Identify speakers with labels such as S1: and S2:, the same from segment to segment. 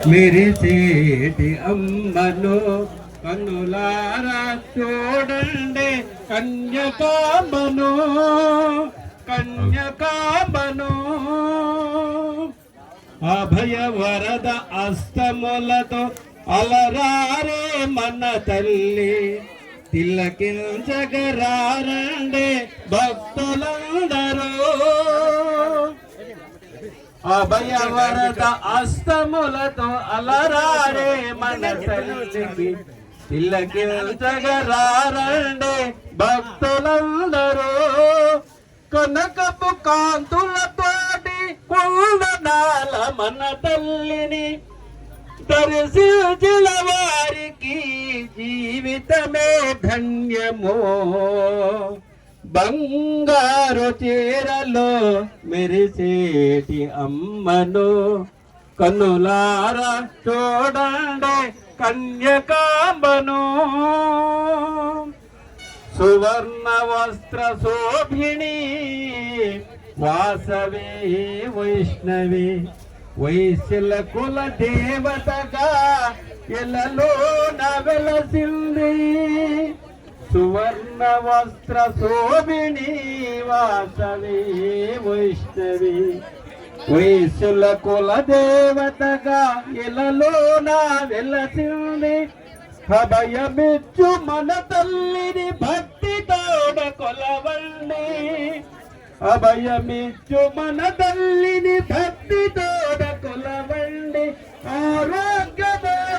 S1: మెరిసేటి అమ్మను కన్నులారా చూడండి, కన్యకాంబను కన్యకాంబను. అభయ వరద అస్తములతో అలరారే మన తల్లి, తిలకించగరారండే భక్తులందరూ. అభయ వరద అస్తములతో అలరారే మన తల్లికి, తిలకించగరారండే భక్తులందరూ. కనకపు కాంతులతోటి కుందనాల మన తల్లిని దర్శించిన వారికి జీవితమే ధన్యమో. బంగారు చీరలో మెరిసేటి అమ్మను కన్నులారా చూడండి, కన్యకాంబను. సువర్ణ వస్త్ర శోభిణి వాసవి వైష్ణవి, వైశ్యుల కుల దేవతగా ఇలలో వెలసింది. సువర్ణ వస్త్ర శోభిణి వాసవి వైష్ణవి, వైశ్యుల కుల దేవతగా ఇలలో వెలసింది. అభయమిచ్చు మన తల్లిని భక్తితోడ కొలవండి, అభయమిచ్చు మన తల్లిని భక్తితోడ కొలవండి. ఆరోగ్యమైశ్వర్యము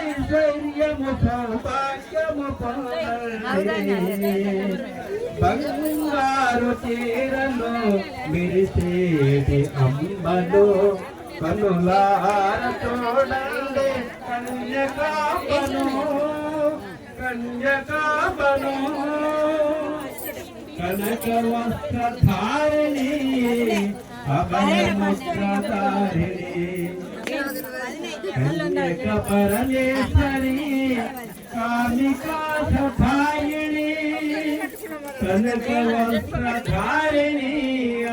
S1: సౌభాగ్యము పొందండి. బంగారు చీరలో మెరిసేటి అమ్మను కన్నులార చూడండి, కన్యకాంబను కన్యకాంబను. కనక వస్త్రధారిణి అభయముద్రధారిణి, కన్యక పరమేశ్వరి కామికా సహాయిని. కనక వస్త్రధారిణి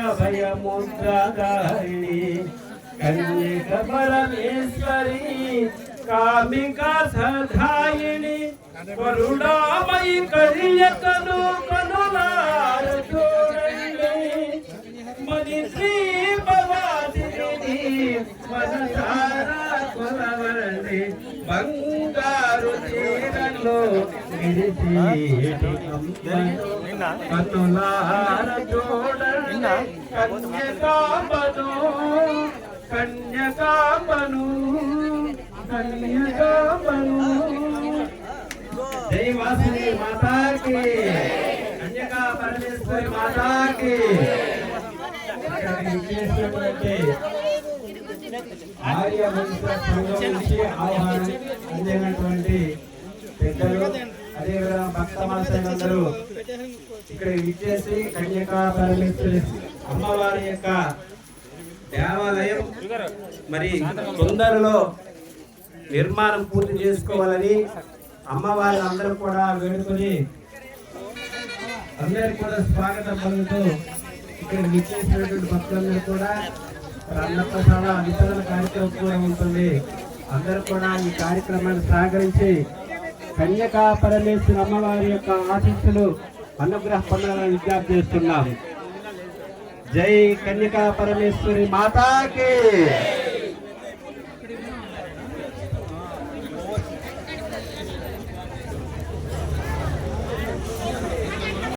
S1: అభయముద్రధారిణి, కన్యక పరమేశ్వరి కామికా సహాయిని. కరుణామయి కన్యకను కనులార చూడండి, మది శ్రీ భవాదిని మనసారా కొలవండి. బంగారు చీరలో మెరిసేటి అమ్మను కన్నులార చూడండి, కన్యకాంబను కన్యకాంబను కన్యకాంబను. జై వాసవి మాతాకి, కన్యకా పరమేశ్వరి మాతాకి. ఆర్య వంశ సంఘం నుంచి ఆహ్వానం అందినటువంటి పెద్దలు, అదేవిధంగా భక్త మాసైనందరూ ఇక్కడ ఇచ్చేసి కన్యకా పరమేశ్వరి అమ్మవారి యొక్క దేవాలయం మరి తొందరలో నిర్మాణం పూర్తి చేసుకోవాలని అమ్మవారి అందరూ కూడా వేడుకొని అందరికి కూడా స్వాగతం పలుకుతూ ఇక్కడ విచ్చేసినటువంటి భక్తులందరూ కూడా అన్నప్రసాద వితరణ కార్యక్రమం కూడా ఉంటుంది. అందరూ కూడా ఈ కార్యక్రమాన్ని సహకరించి కన్యకా పరమేశ్వరి అమ్మవారి యొక్క ఆశీస్సులు అనుగ్రహ పొందాలని విజ్ఞప్తి చేస్తున్నాం. జై కన్యకా పరమేశ్వరి మాతాకి.